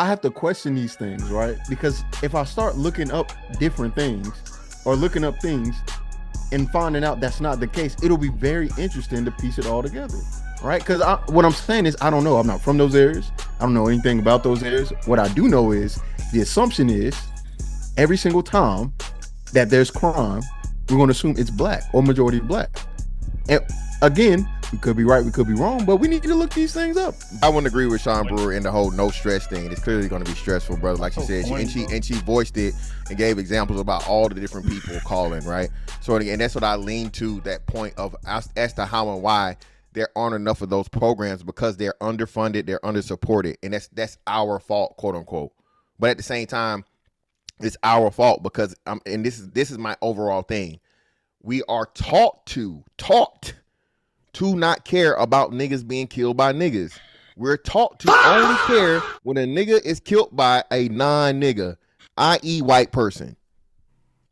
I have to question these things, right? Because if I start looking up different things or looking up things and finding out that's not the case, it'll be very interesting to piece it all together, right? Because what I'm saying is, I don't know. I'm not from those areas. I don't know anything about those areas. What I do know is the assumption is every single time that there's crime, we're going to assume it's black or majority black. And again, we could be right, we could be wrong, but we need to look these things up. I wouldn't agree with Sean Brewer in the whole no stress thing. It's clearly going to be stressful, brother. Like she said, she voiced it and gave examples about all the different people calling, right? So, and that's what I lean to, that point of as to how and why there aren't enough of those programs, because they're underfunded, they're undersupported, and that's our fault, quote unquote. But at the same time, it's our fault because and this is my overall thing. We are taught to not care about niggas being killed by niggas. We're taught to only care when a nigga is killed by a non-nigga, i.e. white person.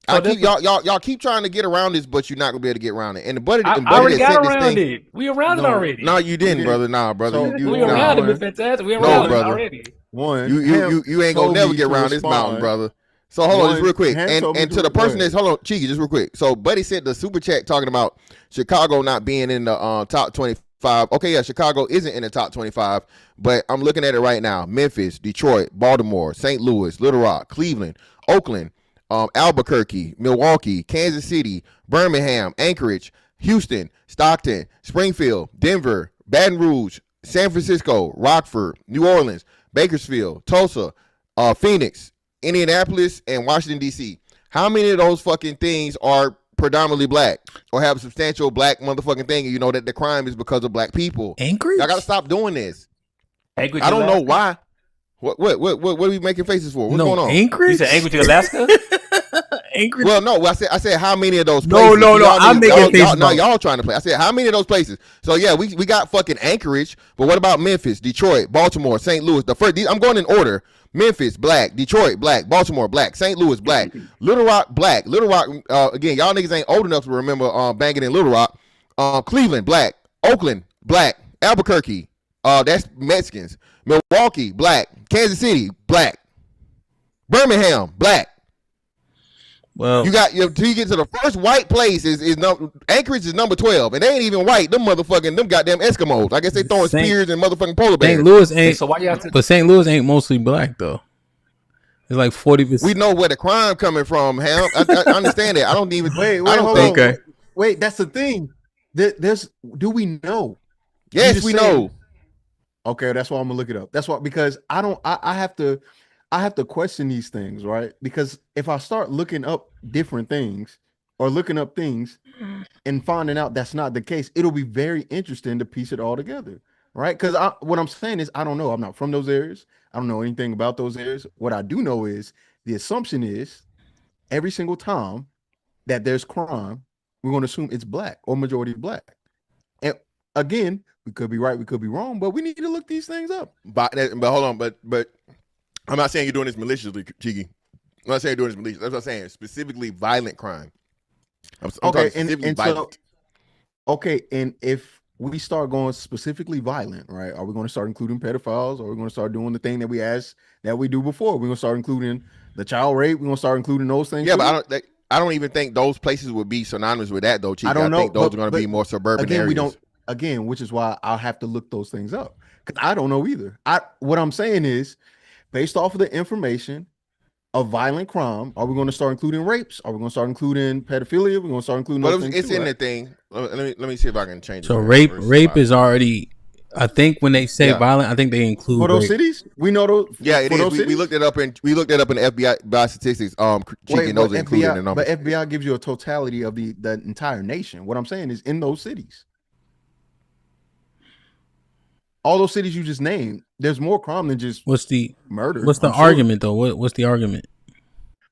So y'all keep trying to get around this, but you're not gonna be able to get around it. And the buddy, I already got around it. We around it already. No, you didn't, brother. Nah, brother. So we around it, fantastic. We around it already. You ain't gonna never get around this mountain, brother. So hold on, just real quick, and to the person that's, hold on, Cheeky, just real quick. So Buddy sent the super chat talking about Chicago not being in the top 25. Okay, yeah, Chicago isn't in the top 25, but I'm looking at it right now. Memphis, Detroit, Baltimore, St. Louis, Little Rock, Cleveland, Oakland, Albuquerque, Milwaukee, Kansas City, Birmingham, Anchorage, Houston, Stockton, Springfield, Denver, Baton Rouge, San Francisco, Rockford, New Orleans, Bakersfield, Tulsa, Phoenix, Indianapolis, and Washington, D.C. How many of those fucking things are predominantly black or have a substantial black motherfucking thing? And you know that the crime is because of black people. Anchorage? I gotta stop doing this. Anchorage, I don't know why. What are we making faces for? What's going on? Anchorage? You said Anchorage, Alaska? Anchorage? Well, no, I said how many of those places? No, I'm making faces. No, y'all trying to play. I said how many of those places? So yeah, we got fucking Anchorage, but what about Memphis, Detroit, Baltimore, St. Louis? I'm going in order. Memphis, black. Detroit, black. Baltimore, black. St. Louis, black. Little Rock, black. Little Rock, again, y'all niggas ain't old enough to remember banging in Little Rock. Cleveland, black. Oakland, black. Albuquerque, that's Mexicans. Milwaukee, black. Kansas City, black. Birmingham, black. Well, you got till you get to the first white place is Anchorage is number 12, and they ain't even white. Them goddamn Eskimos. I guess they throwing spears and motherfucking polar bears. St. Louis ain't. So why you have to? But St. Louis ain't mostly black though. It's like 40%. We know where the crime coming from, Ham. I understand that. I don't even. Wait, hold on. Okay. Wait, that's the thing. Do we know? Yes, we know. Okay, that's why I'm gonna look it up. That's why, because I have to question these things, right? Because if I start looking up different things or looking up things and finding out that's not the case, it'll be very interesting to piece it all together, right? Because what I'm saying is, I don't know. I'm not from those areas. I don't know anything about those areas. What I do know is the assumption is every single time that there's crime, we're going to assume it's black or majority black. And again, we could be right, we could be wrong, but we need to look these things up. But hold on, but I'm not saying you're doing this maliciously, Cheeky. I'm not saying you're doing this maliciously. That's what I'm saying. Specifically violent crime. I'm okay, specifically and violent. So, okay, and if we start going specifically violent, right? Are we going to start including pedophiles, or are we going to start doing the thing that we do before? We're going to start including the child rape. We're going to start including those things. Yeah, too? But I don't even think those places would be synonymous with that, though, Cheeky. I think those are going to be more suburban areas. Which is why I'll have to look those things up, because I don't know either. What I'm saying is, based off of the information of violent crime, are we going to start including rapes? Are we going to start including pedophilia? We're going to start including those things it's in the thing. Let me see if I can change it. So rape is already, I think when they say violent, I think they include for those cities. We know those. Yeah, it is. We looked it up in the FBI statistics. Cheeky, those are included in the numbers. But FBI gives you a totality of the entire nation. What I'm saying is, in those cities, all those cities you just named, there's more crime than just murder. What's the argument though? What's the argument?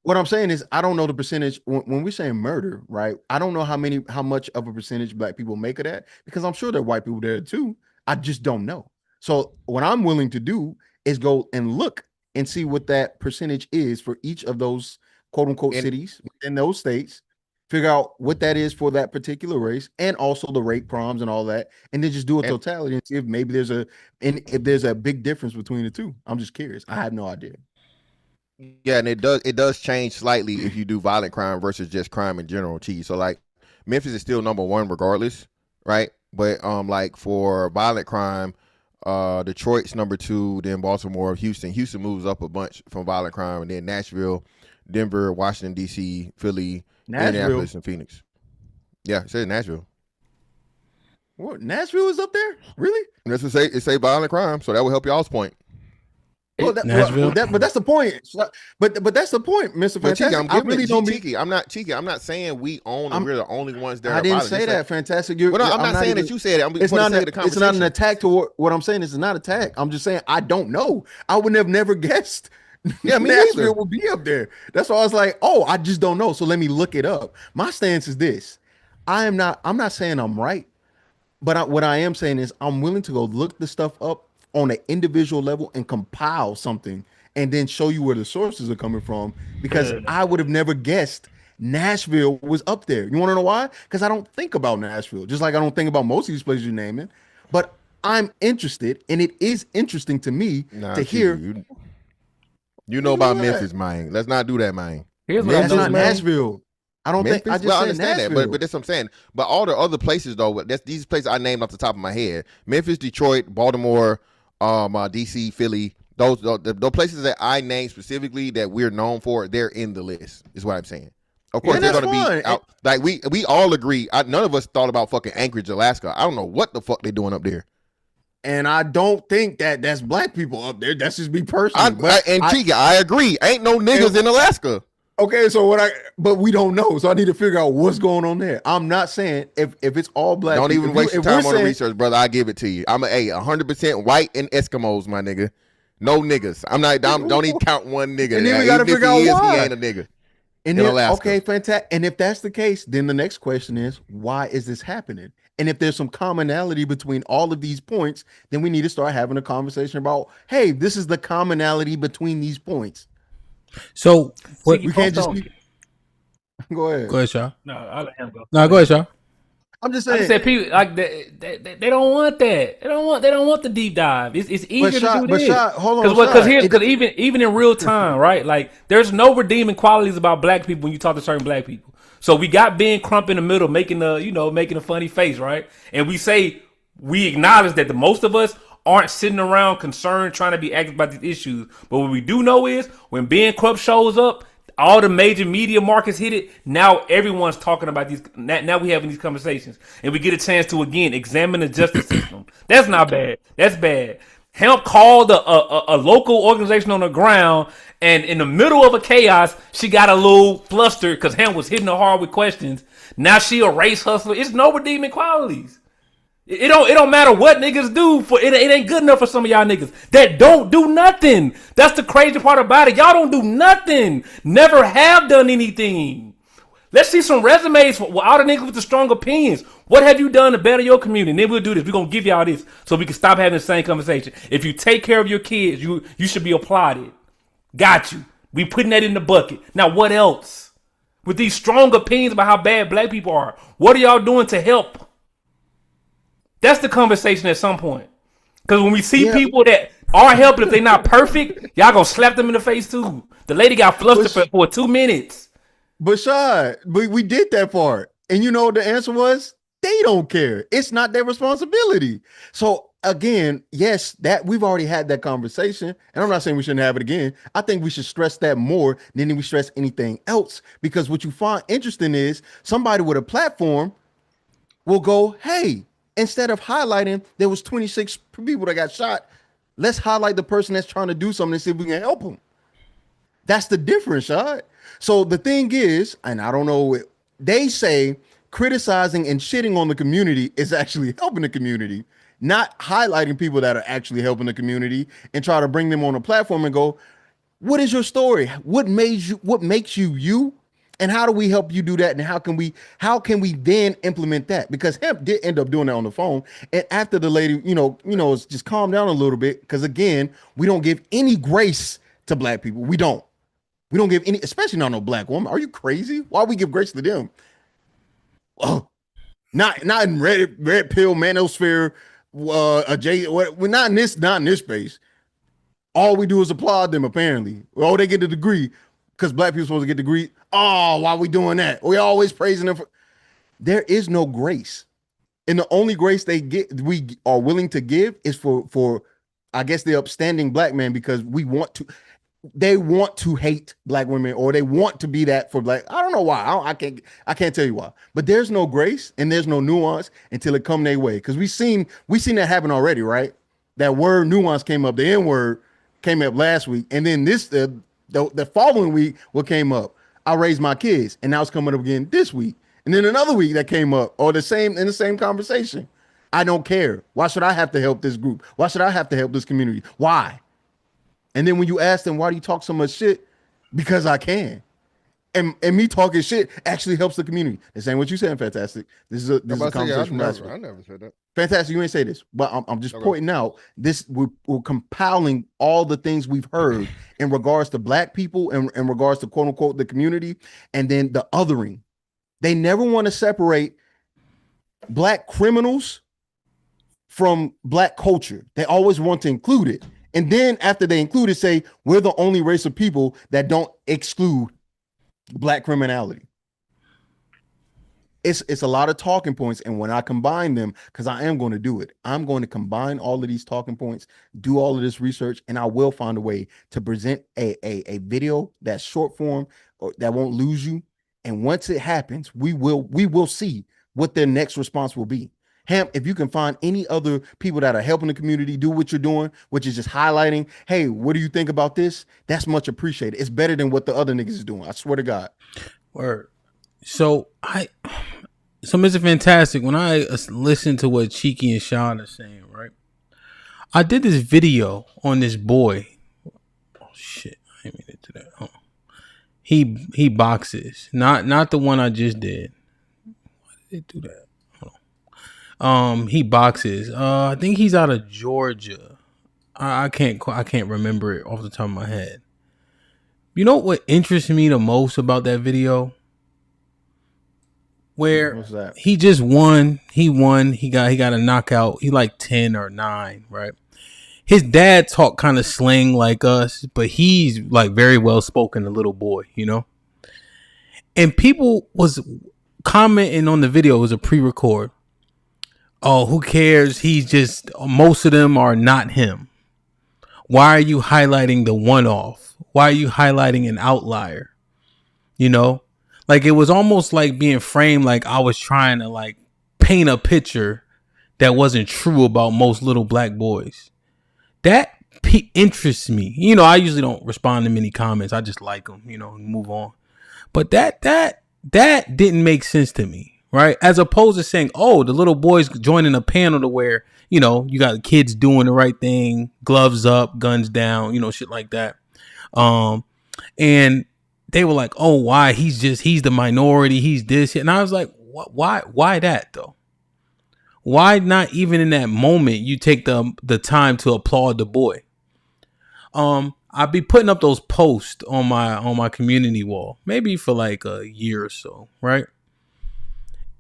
What I'm saying is, I don't know the percentage when we're saying murder, right? I don't know how much of a percentage black people make of that, because I'm sure there are white people there too. I just don't know. So what I'm willing to do is go and look and see what that percentage is for each of those quote unquote cities in those states, figure out what that is for that particular race, and also the rape proms and all that, and then just do a totality and see if maybe there's a big difference between the two. I'm just curious. I have no idea. Yeah, and it does change slightly if you do violent crime versus just crime in general, T. So like Memphis is still number one regardless, right? But like for violent crime, Detroit's number two, then Baltimore, Houston. Houston moves up a bunch from violent crime, and then Nashville, Denver, Washington D.C., Philly, Indianapolis, and Phoenix. Yeah, it says Nashville. What? Nashville is up there? Really? That's what it say violent crime, so that will help y'all's point. Well, Nashville. But that's the point. But that's the point, Mr. Fantastic. I'm not cheeky. I'm not saying we own and we're the only ones that. I didn't say that, Fantastic. I'm not saying that you said it. It's not an attack to what I'm saying. It's not an attack. I'm just saying I don't know. I would have never guessed. Yeah, me Nashville will be up there. That's why I was like, oh, I just don't know. So let me look it up. My stance is this: I'm not saying I'm right, but what I am saying is I'm willing to go look the stuff up on an individual level and compile something and then show you where the sources are coming from, because I would have never guessed Nashville was up there. You want to know why? Because I don't think about Nashville, just like I don't think about most of these places you're naming, but I'm interested, and it is interesting to me to hear. You know about Memphis, man. Let's not do that, man. That's not Nashville. I don't Memphis? think I just said understand Nashville. that, but that's what I'm saying. But all the other places though, that's these places I named off the top of my head: Memphis, Detroit, Baltimore, DC, Philly. Those places that I named specifically that we're known for, they're in the list. Is what I'm saying. Of course, they're going to be out. Like we all agree. None of us thought about fucking Anchorage, Alaska. I don't know what the fuck they're doing up there. And I don't think that's black people up there. That's just me personally. I agree. Ain't no niggas in Alaska. Okay, so but we don't know. So I need to figure out what's going on there. I'm not saying if it's all black. Don't even waste your time on the research, brother. I give it to you. I'm 100% white and Eskimos, my nigga. No niggas. Don't even count one nigga. And then we got to figure out why. He ain't a nigga. And then, Alaska. Okay, fantastic. And if that's the case, then the next question is, why is this happening? And if there's some commonality between all of these points, then we need to start having a conversation about, hey, this is the commonality between these points. So what, we can't just go ahead. Go ahead, Shaw. No, I'll let him go. No, go ahead, Shaw. I'm just saying. I said people like they don't want that. They don't want the deep dive. It's easier to do this. Hold on, because even in real time, right? Like there's no redeeming qualities about black people when you talk to certain black people. So we got Ben Crump in the middle making a funny face, right? And we acknowledge that the most of us aren't sitting around concerned trying to be active about these issues. But what we do know is when Ben Crump shows up, all the major media markets hit it. Now everyone's talking about these. Now we having these conversations, and we get a chance to again examine the justice system. That's not bad. That's bad. HAMP called a local organization on the ground, and in the middle of a chaos, she got a little flustered because HAMP was hitting her hard with questions. Now she a race hustler. It's no redeeming qualities. It don't matter what niggas do for it ain't good enough for some of y'all niggas that don't do nothing. That's the crazy part about it. Y'all don't do nothing. Never have done anything. Let's see some resumes for all the niggas with the strong opinions. What have you done to better your community? And then we'll do this. We're gonna give y'all this so we can stop having the same conversation. If you take care of your kids, you should be applauded. Got you. We putting that in the bucket. Now what else? With these strong opinions about how bad black people are, what are y'all doing to help? That's the conversation at some point. Because when we see people that are helping, if they're not perfect, y'all gonna slap them in the face too. The lady got flustered for 2 minutes. But Shad, we did that part. And you know what the answer was? They don't care. It's not their responsibility. So again, yes, that we've already had that conversation. And I'm not saying we shouldn't have it again. I think we should stress that more than we stress anything else. Because what you find interesting is somebody with a platform will go, hey, instead of highlighting there was 26 people that got shot, let's highlight the person that's trying to do something and see if we can help them. That's the difference, right? So the thing is, and I don't know, they say criticizing and shitting on the community is actually helping the community, not highlighting people that are actually helping the community and try to bring them on a platform and go, what is your story? What makes you you? And how do we help you do that? And how can we then implement that? Because HAMP did end up doing that on the phone. And after the lady, it's just calmed down a little bit. Because again, we don't give any grace to black people. We don't give any, especially not no black woman. Are you crazy? Why we give grace to them? oh, not in red pill manosphere. We're not in this space. All we do is applaud them. Apparently, oh, they get a degree because black people supposed to get a degree. Oh, why are we doing that? We always praising them. There is no grace, and the only grace we are willing to give is for I guess the upstanding black man, because they want to hate black women, or they want to be that for black. I don't know why. I can't tell you why. But there's no grace and there's no nuance until it come their way. Because we seen that happen already, right? That word nuance came up. The N word came up last week, and then the following week, what came up? I raised my kids, and now it's coming up again this week, and then another week that came up, or in the same conversation. I don't care. Why should I have to help this group? Why should I have to help this community? Why? And then when you ask them, why do you talk so much shit? Because I can. And me talking shit actually helps the community. This ain't what you saying, Fantastic. This is a conversation. I never said that. Fantastic, you ain't say this, but I'm just pointing out this. We're compiling all the things we've heard in regards to black people and in regards to quote unquote the community, and then the othering. They never want to separate black criminals from black culture. They always want to include it. And then after they include it, say, we're the only race of people that don't exclude black criminality. It's a lot of talking points. And when I combine them, because I am going to do it, I'm going to combine all of these talking points, do all of this research, and I will find a way to present a video that's short form, or that won't lose you. And once it happens, we will see what their next response will be. Hamp, if you can find any other people that are helping the community do what you're doing, which is just highlighting, hey, what do you think about this? That's much appreciated. It's better than what the other niggas is doing. I swear to God. Word. So Mr. Fantastic, when I listen to what Cheeky and Sean are saying, right? I did this video on this boy. Oh shit. I didn't mean to do that. Oh. He boxes. Not the one I just did. Why did they do that? He boxes. I think he's out of Georgia. I can't remember it off the top of my head. You know what interests me the most about that video? Where he just won. He won. He got a knockout. He like 10 or 9, right? His dad talk kind of slang like us, but he's like very well spoken, a little boy, you know? And people was commenting on the video. It was a pre-record. Oh, who cares? Most of them are not him. Why are you highlighting the one-off? Why are you highlighting an outlier? You know, like it was almost like being framed like I was trying to like paint a picture that wasn't true about most little black boys. That interests me. You know, I usually don't respond to many comments. I just like them, you know, and move on. But that didn't make sense to me. Right. As opposed to saying, oh, the little boys joining a panel to where, you know, you got kids doing the right thing, gloves up, guns down, you know, shit like that. And they were like, oh, why? He's the minority. He's this. And I was like, why that though? Why not even in that moment you take the time to applaud the boy? I'll be putting up those posts on my community wall, maybe for like a year or so, right?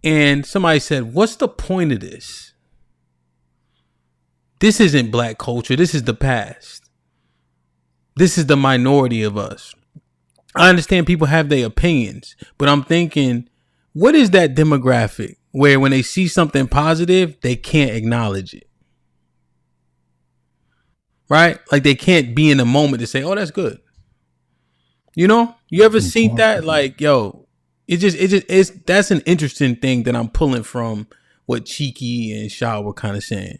And somebody said, what's the point of this? This isn't black culture. This is the past. This is the minority of us. I understand people have their opinions, but I'm thinking, what is that demographic where when they see something positive, they can't acknowledge it? Right? Like they can't be in the moment to say, oh, that's good. You know, you ever seen that? Like, yo, that's an interesting thing that I'm pulling from what Cheeky and Shaw were kind of saying.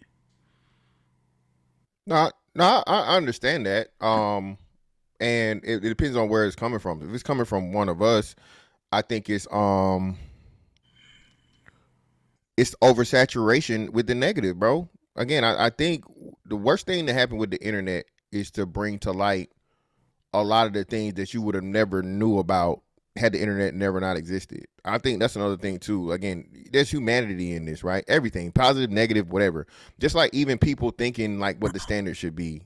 No, I understand that. And it depends on where it's coming from. If it's coming from one of us, I think it's oversaturation with the negative, bro. Again, I think the worst thing that happened with the internet is to bring to light a lot of the things that you would have never knew about had the internet never not existed. I think that's another thing too. Again, there's humanity in this, right? Everything, positive, negative, whatever. Just like even people thinking like what the standard should be.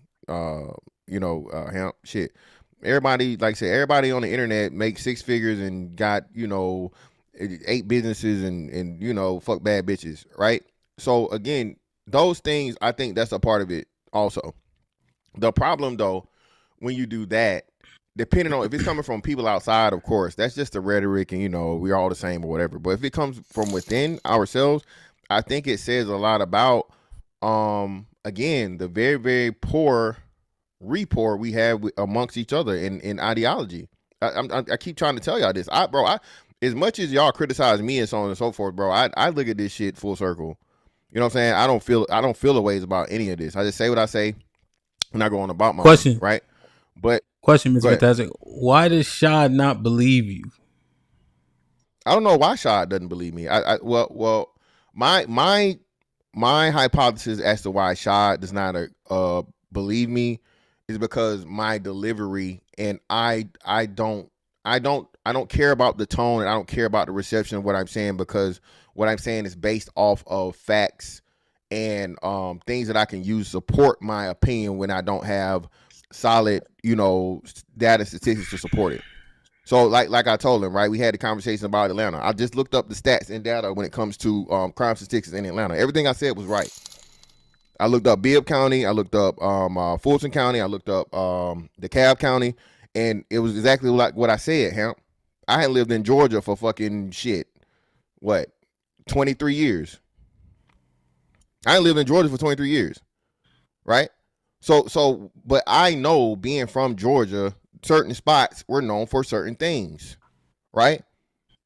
Shit. Everybody, like I said, everybody on the internet makes 6 figures and got, you know, 8 businesses and you know, fuck bad bitches, right? So again, those things, I think that's a part of it also. The problem though, when you do that, depending on if it's coming from people outside, of course, that's just the rhetoric and, you know, we're all the same or whatever. But if it comes from within ourselves, I think it says a lot about, again, the very, very poor rapport we have amongst each other in ideology. I keep trying to tell y'all this. As much as y'all criticize me and so on and so forth, bro, I look at this shit full circle. You know what I'm saying? I don't feel the ways about any of this. I just say what I say and I go on about my question, right? But question, Mr. Fantastic, why does Shad not believe you? I don't know why Shad doesn't believe me. Well, my hypothesis as to why Shad does not believe me is because my delivery, and I don't care about the tone, and I don't care about the reception of what I'm saying, because what I'm saying is based off of facts and things that I can use to support my opinion when I don't have solid, you know, data statistics to support it. So like I told him, right, we had a conversation about Atlanta. I just looked up the stats and data when it comes to crime statistics in Atlanta. Everything I said was right. I looked up Bibb County, I looked up Fulton County, I looked up DeKalb County, and it was exactly like what I said, Hamp. I had lived in Georgia for fucking shit, 23 years. I lived in Georgia for 23 years, right? So, but I know, being from Georgia, certain spots were known for certain things, right?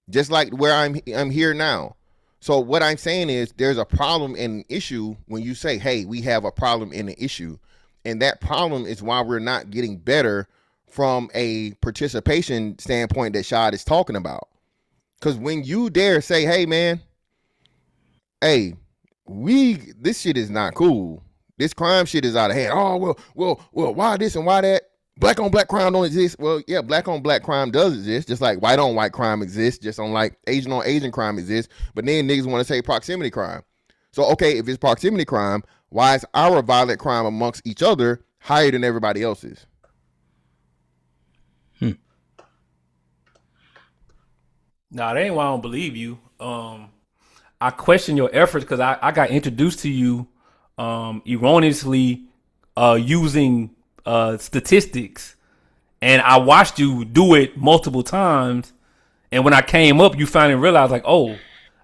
Just like where I'm here now. So what I'm saying is there's a problem and an issue when you say, hey, we have a problem and an issue. And that problem is why we're not getting better from a participation standpoint that Shad is talking about. Because when you dare say, hey, man, hey, this shit is not cool. This crime shit is out of hand. Oh, well, why this and why that? Black on black crime don't exist. Well, yeah, black on black crime does exist, just like white on white crime exists, just on like Asian on Asian crime exists. But then niggas want to say proximity crime. So, okay, if it's proximity crime, why is our violent crime amongst each other higher than everybody else's? Nah, that ain't why I don't believe you. I question your efforts because I got introduced to you erroneously using statistics, and I watched you do it multiple times. And when I came up, you finally realized, like, oh,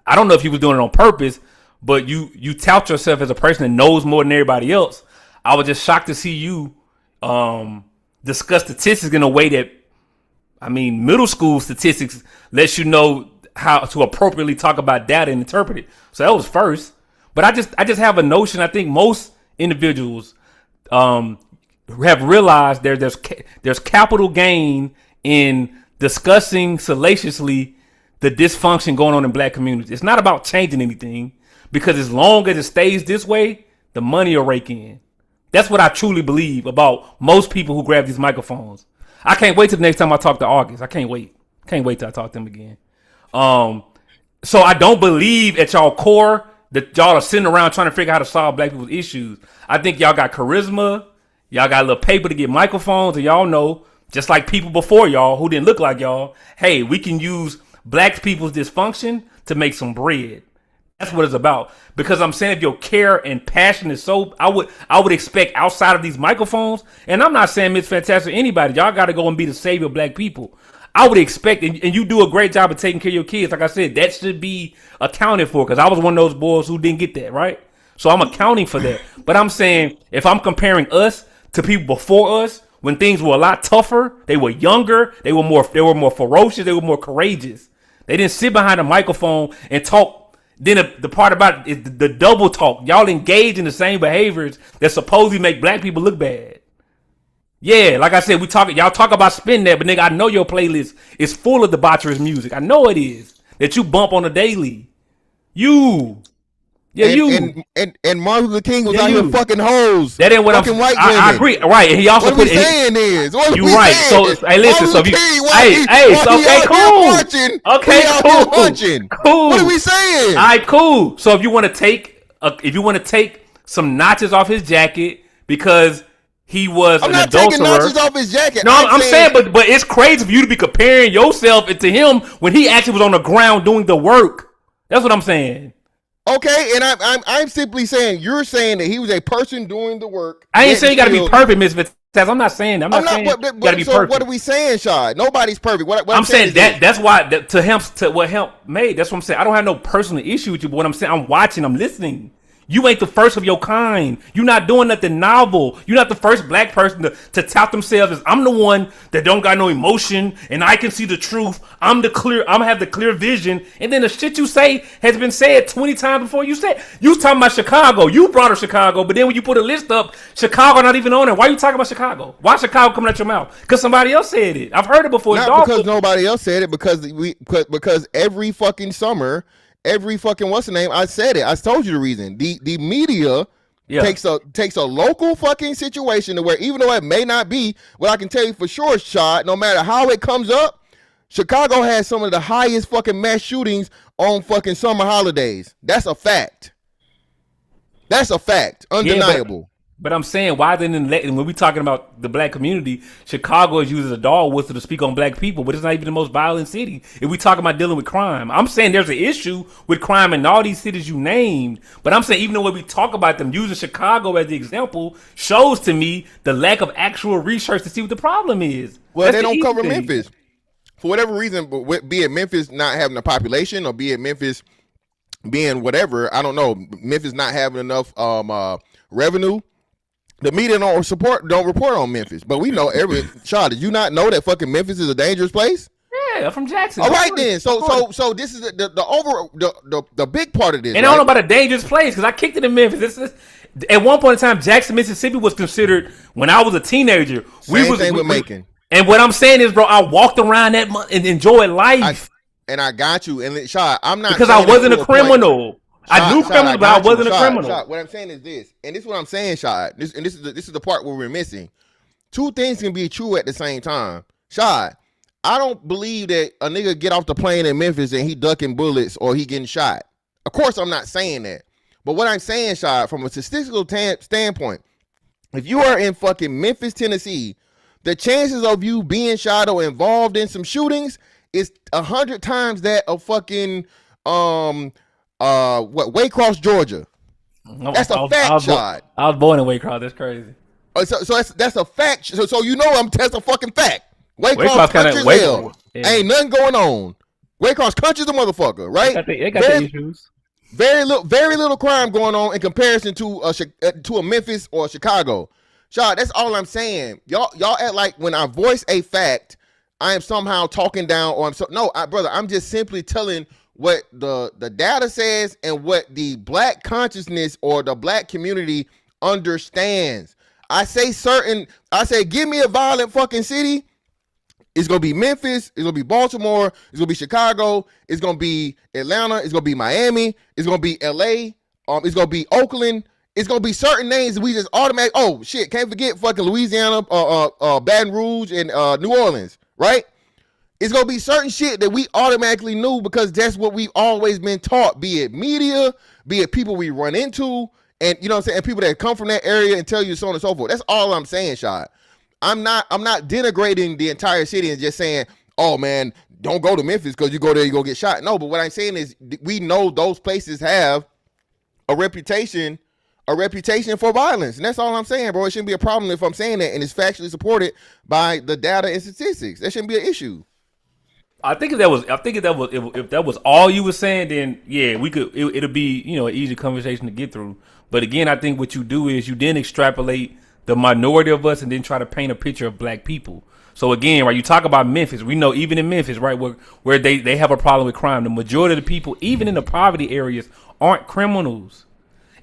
I don't know if you was doing it on purpose, but you tout yourself as a person that knows more than everybody else. I was just shocked to see you discuss statistics in a way that, I mean, middle school statistics lets you know how to appropriately talk about data and interpret it. So that was first. But I just have a notion. I think most individuals have realized there's capital gain in discussing salaciously the dysfunction going on in black communities. It's not about changing anything, because as long as it stays this way, the money will rake in. That's what I truly believe about most people who grab these microphones. I can't wait till the next time I talk to August. I can't wait. Can't wait till I talk to him again. So I don't believe at y'all core that y'all are sitting around trying to figure out how to solve black people's issues. I think y'all got charisma. Y'all got a little paper to get microphones, and y'all know, just like people before y'all who didn't look like y'all, hey, we can use black people's dysfunction to make some bread. That's what it's about. Because I'm saying, if your care and passion is so, I would expect outside of these microphones, and I'm not saying Miss Fantastic or anybody, y'all got to go and be the savior of black people. I would expect, and you do a great job of taking care of your kids. Like I said, that should be accounted for, because I was one of those boys who didn't get that, right? So I'm accounting for that. But I'm saying, if I'm comparing us to people before us, when things were a lot tougher, they were younger, they were more ferocious, they were more courageous. They didn't sit behind a microphone and talk. Then the part about it is the double talk. Y'all engage in the same behaviors that supposedly make black people look bad. Yeah, like I said, y'all talk about spin that, but nigga, I know your playlist is full of debaucherous music. I know it is. That you bump on a daily. And Martin Luther King was out here fucking hoes. That ain't what fucking I'm white women. I agree. Right. And he also what put we saying is you right. Saying? So hey, listen, so you okay, cool. What are we saying? All right, cool. So if you want to take some notches off his jacket because he was I'm an not adulterer. taking notches off his jacket. No, I'm saying, but it's crazy for you to be comparing yourself to him when he actually was on the ground doing the work. That's what I'm saying. Okay, and I'm simply saying you're saying that he was a person doing the work. I ain't saying you got to be perfect, Miss Vitez. I'm not saying that. I'm not saying you got to be so perfect. What are we saying, Shad? Nobody's perfect. What I'm saying that's why to what Hemp made. That's what I'm saying. I don't have no personal issue with you, but what I'm saying, I'm watching, I'm listening. You ain't the first of your kind. You're not doing nothing novel. You're not the first black person to tout themselves as I'm the one that don't got no emotion and I can see the truth. I'm gonna have the clear vision. And then the shit you say has been said 20 times before you said. You talking about Chicago. You brought up Chicago, but then when you put a list up, Chicago not even on it. Why you talking about Chicago? Why Chicago coming out your mouth? Because somebody else said it. I've heard it before. Not because nobody else said it, because every fucking summer, every fucking what's the name? I said it. I told you the reason. The media takes a local fucking situation to where even though it may not be, what I can tell you for sure, Shad, no matter how it comes up, Chicago has some of the highest fucking mass shootings on fucking summer holidays. That's a fact. That's a fact. Undeniable. But I'm saying, why then when we talking about the black community, Chicago is used as a dog whistle to speak on black people, but it's not even the most violent city. If we talking about dealing with crime, I'm saying there's an issue with crime in all these cities you named. But I'm saying even though when we talk about them, using Chicago as the example shows to me the lack of actual research to see what the problem is. Well, they don't cover Memphis for whatever reason, but be it Memphis not having a population or be it Memphis being whatever, I don't know, Memphis not having enough revenue. The media don't report on Memphis, but we know every shot. Did you not know that fucking Memphis is a dangerous place? Yeah, I'm from Jackson. All right then. So this is the big part of this. And I don't know about a dangerous place because I kicked it in Memphis. At one point in time, Jackson, Mississippi was considered when I was a teenager. Same thing with Macon. And what I'm saying is, bro, I walked around that and enjoyed life. I got you. And Shad, I'm not because I wasn't a criminal. I knew criminals, but I wasn't a criminal. Shad, what I'm saying is this, and this is what I'm saying, Shad. This is the part where we're missing. Two things can be true at the same time. Shad, I don't believe that a nigga get off the plane in Memphis and he ducking bullets or he getting shot. Of course, I'm not saying that. But what I'm saying, Shad, from a statistical standpoint, if you are in fucking Memphis, Tennessee, the chances of you being shot or involved in some shootings is 100 times that of fucking Waycross, Georgia. That's a fact, Shad. I was born in Waycross. That's crazy. So that's a fact. So you know that's a fucking fact. Waycross country as hell. Yeah. Ain't nothing going on. Waycross country's a motherfucker, right? They got the issues. Very little crime going on in comparison to a Memphis or Chicago. Shad, that's all I'm saying. Y'all act like when I voice a fact, I am somehow talking down or brother, I'm just simply telling what the data says and what the black consciousness or the black community understands. I say give me a violent fucking city. It's going to be Memphis. It's going to be Baltimore. It's going to be Chicago. It's going to be Atlanta. It's going to be Miami. It's going to be LA. It's going to be Oakland. It's going to be certain names that we just automatically, oh shit, can't forget fucking Louisiana, Baton Rouge, and New Orleans, right? It's going to be certain shit that we automatically knew because that's what we've always been taught, be it media, be it people we run into, and you know what I'm saying, and people that come from that area and tell you so on and so forth. That's all I'm saying, Shad. I'm not denigrating the entire city and just saying, oh man, don't go to Memphis because you go there, you're going to get shot. No, but what I'm saying is we know those places have a reputation for violence. And that's all I'm saying, bro. It shouldn't be a problem if I'm saying that and it's factually supported by the data and statistics. That shouldn't be an issue. I think if that was all you were saying, then yeah, we could. It'll be an easy conversation to get through. But again, I think what you do is you then extrapolate the minority of us and then try to paint a picture of black people. So again, right, you talk about Memphis. We know even in Memphis, right, where they have a problem with crime, the majority of the people, even in the poverty areas, aren't criminals.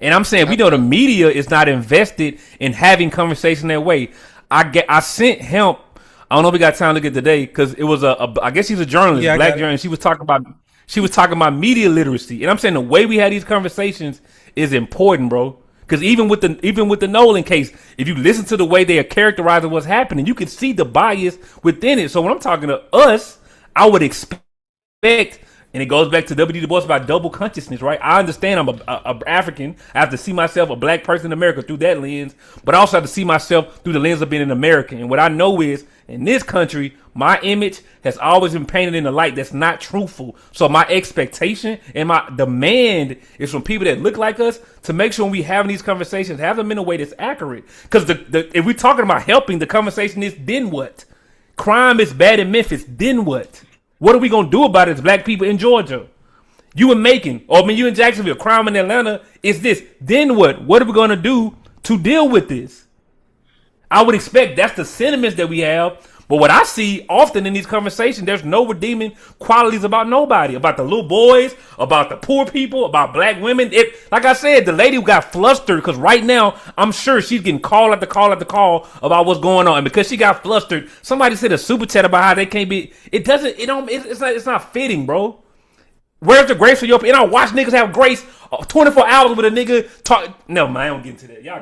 And I'm saying we know the media is not invested in having conversation that way. I sent Hemp. I don't know if we got time to get today because it was I guess she's a journalist, black journalist. She was talking about media literacy, and I'm saying the way we had these conversations is important, bro. Because even with the Nolan case, if you listen to the way they are characterizing what's happening, you can see the bias within it. So when I'm talking to us, I would expect And it goes back to W.D. Du Bois about double consciousness, right? I understand I'm a African. I have to see myself a black person in America through that lens, but I also have to see myself through the lens of being an American. And what I know is, in this country, my image has always been painted in a light that's not truthful. So my expectation and my demand is from people that look like us to make sure when we having these conversations, have them in a way that's accurate. Because if we're talking about helping, the conversation is, then what? Crime is bad in Memphis, then what? What are we going to do about it as black people in Georgia? You in Macon, or I mean you in Jacksonville, crime in Atlanta is this. Then what? What are we going to do to deal with this? I would expect that's the sentiments that we have. But what I see often in these conversations, there's no redeeming qualities about nobody. About the little boys, about the poor people, about black women. Like I said, the lady who got flustered, because right now, I'm sure she's getting call after call after call about what's going on. And because she got flustered, somebody said a super chat about how they can't be. It's not fitting, bro. Where's the grace for your? And I watch niggas have grace 24 hours with a nigga talk. No, man, I don't get into that. Y'all.